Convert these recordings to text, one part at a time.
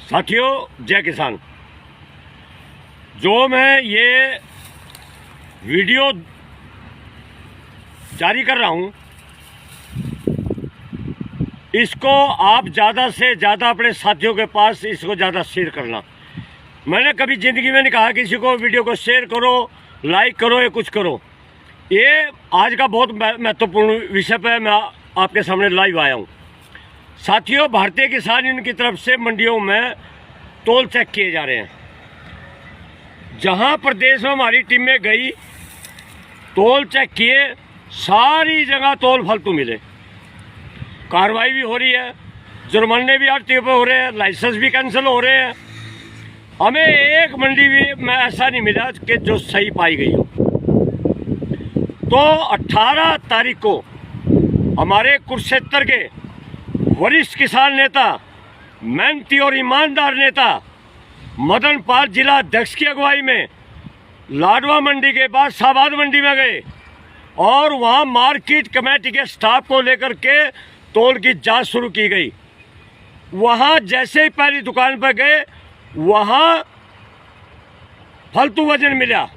साथियों, जय किसान। जो मैं ये वीडियो जारी कर रहा हूँ, इसको आप ज़्यादा से ज़्यादा अपने साथियों के पास इसको ज़्यादा शेयर करना। मैंने कभी ज़िंदगी में नहीं कहा किसी को वीडियो को शेयर करो, लाइक करो या कुछ करो। ये आज का बहुत महत्वपूर्ण विषय पर मैं आपके सामने लाइव आया हूँ। साथियों, भारतीय किसान यूनियन की तरफ से मंडियों में तोल चेक किए जा रहे हैं। जहां प्रदेश में हमारी टीमें गई, तोल चेक किए, सारी जगह तोल फालतू मिले। कार्रवाई भी हो रही है, जुर्माने भी आरटीओ पे हो रहे हैं, लाइसेंस भी कैंसिल हो रहे हैं। हमें एक मंडी भी में ऐसा नहीं मिला कि जो सही पाई गई हो। तो 18 तारीख को हमारे कुरुक्षेत्र के वरिष्ठ किसान नेता, मेहनती और ईमानदार नेता मदन पाल जिला अध्यक्ष की अगुवाई में लाडवा मंडी के बाद शाहबाद मंडी में गए और वहां मार्केट कमेटी के स्टाफ को लेकर के तोल की जांच शुरू की गई। वहां जैसे ही पहली दुकान पर गए, वहां फालतू वजन मिला।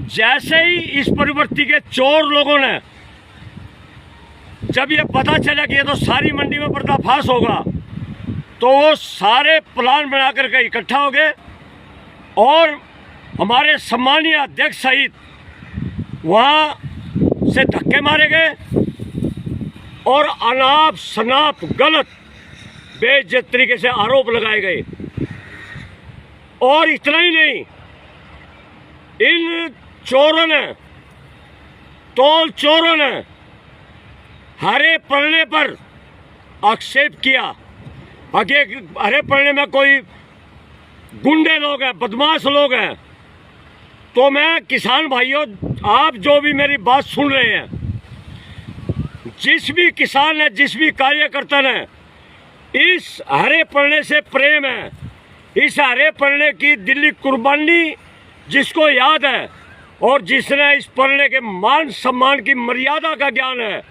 जैसे ही इस प्रवृत्ति के चोर लोगों ने, जब ये पता चला कि ये तो सारी मंडी में पर्दाफाश होगा, तो वो सारे प्लान बना करके इकट्ठा हो गए और हमारे सम्मानीय अध्यक्ष सहित वहाँ से धक्के मारे गए और अनाप शनाप गलत बेइज्जत तरीके से आरोप लगाए गए। और इतना ही नहीं, इन चोरों ने, तोल चोरों ने हरे पन्ने पर आक्षेप किया। हरे पन्ने में कोई गुंडे लोग हैं, बदमाश लोग हैं। तो मैं किसान भाइयों, आप जो भी मेरी बात सुन रहे हैं, जिस भी किसान ने, जिस भी कार्यकर्ता ने इस हरे पन्ने से प्रेम है, इस हरे पन्ने की दिली कुर्बानी जिसको याद है और जिसने इस पन्ने के मान सम्मान की मर्यादा का ज्ञान है,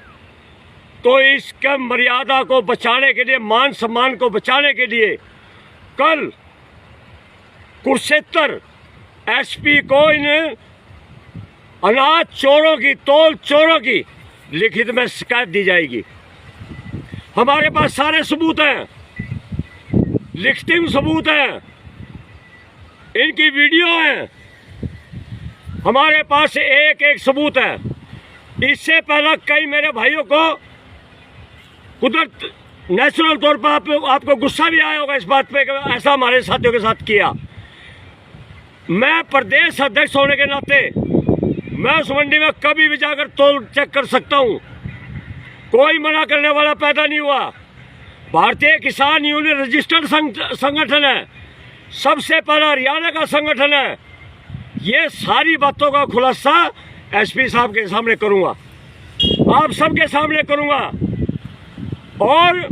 तो इसके मर्यादा को बचाने के लिए, मान सम्मान को बचाने के लिए कल कुरुक्षेत्र एसपी को इन अनाज चोरों की, तोल चोरों की लिखित में शिकायत दी जाएगी। हमारे पास सारे सबूत हैं, लिखित सबूत हैं, इनकी वीडियो है, हमारे पास एक एक सबूत है। इससे पहले कई मेरे भाइयों को कुदरत नेचुरल तौर पर आपको गुस्सा भी आया होगा इस बात पे कि ऐसा हमारे साथियों के साथ किया। मैं प्रदेश अध्यक्ष होने के नाते मैं उस मंडी में कभी भी जाकर तोल चेक कर सकता हूं। कोई मना करने वाला पैदा नहीं हुआ। भारतीय किसान यूनियन रजिस्टर्ड संगठन है, सबसे पहला हरियाणा का संगठन है। ये सारी बातों का खुलासा एसपी साहब के सामने करूंगा, आप सबके सामने करूंगा। और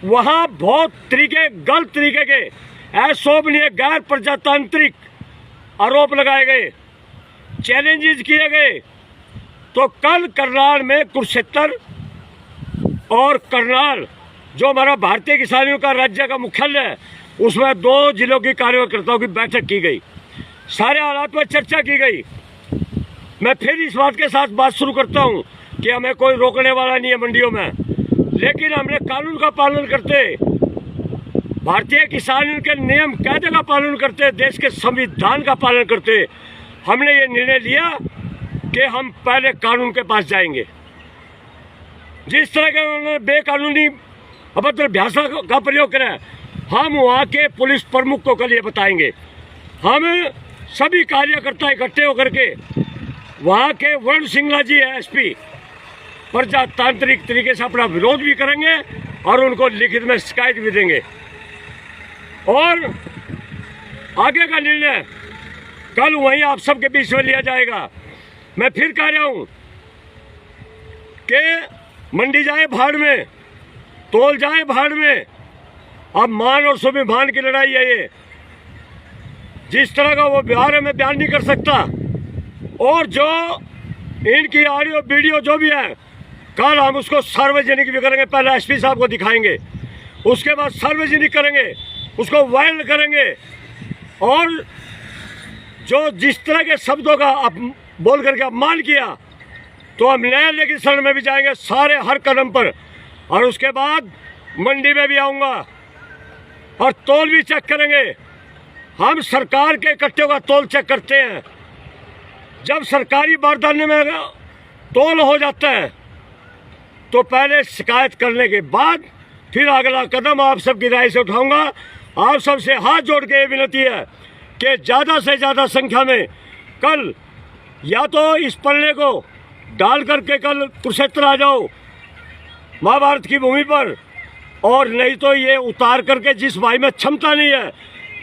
वहां बहुत गलत तरीके के अशोभनीय, गैर प्रजातांत्रिक आरोप लगाए गए, चैलेंजेस किए गए। तो कल करनाल में, कुरुक्षेत्र और करनाल जो हमारा भारतीय किसानों का राज्य का मुख्यालय है, उसमें 2 जिलों की कार्यकर्ताओं की बैठक की गई, सारे हालात पर चर्चा की गई। मैं फिर इस बात के साथ बात शुरू करता हूं कि हमें कोई रोकने वाला नहीं है मंडियों में, लेकिन हमने कानून का पालन करते, भारतीय किसान के नियम कायदे का पालन करते, देश के संविधान का पालन करते, हमने ये निर्णय लिया कि हम पहले कानून के पास जाएंगे। जिस तरह के उन्होंने बेकानूनी अभद्र भाषा का प्रयोग करा, हम वहाँ के पुलिस प्रमुख को कल ये बताएंगे। हम सभी कार्यकर्ता इकट्ठे होकर के वहाँ के वरुण सिंगला जी है एसपी, प्रजातांत्रिक तरीके से अपना विरोध भी करेंगे और उनको लिखित में शिकायत भी देंगे। और आगे का निर्णय कल वहीं आप सबके बीच में लिया जाएगा। मैं फिर कह रहा हूं कि मंडी जाए भाड़ में, तोल जाए भाड़ में। अब मान और स्वाभिमान की लड़ाई है ये। जिस तरह का वो व्यवहार है, मैं बयान नहीं कर सकता। और जो इनकी ऑडियो वीडियो जो भी है, कल हम उसको सार्वजनिक भी करेंगे, पहले एसपी साहब को दिखाएंगे उसके बाद सार्वजनिक करेंगे, उसको वायरल करेंगे। और जो जिस तरह के शब्दों का बोल करके अपमान किया, तो हम नए लेगिस्लेशन में भी जाएंगे सारे हर कदम पर। और उसके बाद मंडी में भी आऊँगा और तोल भी चेक करेंगे। हम सरकार के इकट्ठे का तोल चेक करते हैं। जब सरकारी बारदाने में तोल हो जाता है तो पहले शिकायत करने के बाद फिर अगला कदम आप सबकी राय से उठाऊंगा। आप सबसे हाथ जोड़ के ये विनती है कि ज़्यादा से ज़्यादा संख्या में कल या तो इस पल्ले को डाल करके कल कुरुक्षेत्र आ जाओ महाभारत की भूमि पर, और नहीं तो ये उतार करके जिस भाई में क्षमता नहीं है,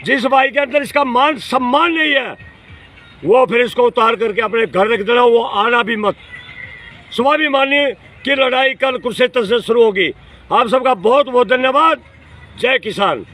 जिस भाई के अंदर इसका मान सम्मान नहीं है, वो फिर इसको उतार करके अपने घर रख देना, वो आना भी मत। स्वाभिमानी की लड़ाई कल कुरुक्षेत्र से शुरू होगी। आप सबका बहुत बहुत धन्यवाद। जय किसान।